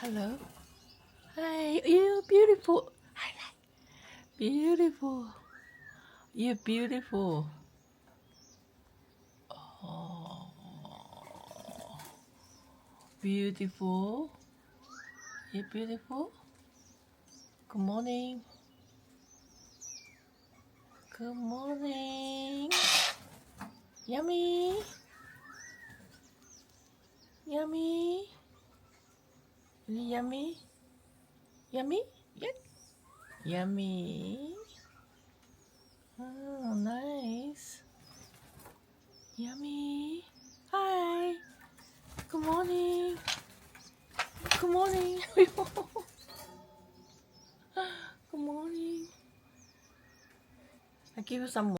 Hello. Hi, you're beautiful. Beautiful. You're beautiful. Oh, beautiful. You're beautiful. Good morning. Good morning. Yummy. Yummy. Yummy. Yummy. Yep. Yummy. Oh, nice. Yummy. Hi. Good morning. Good morning. Good morning. I give you some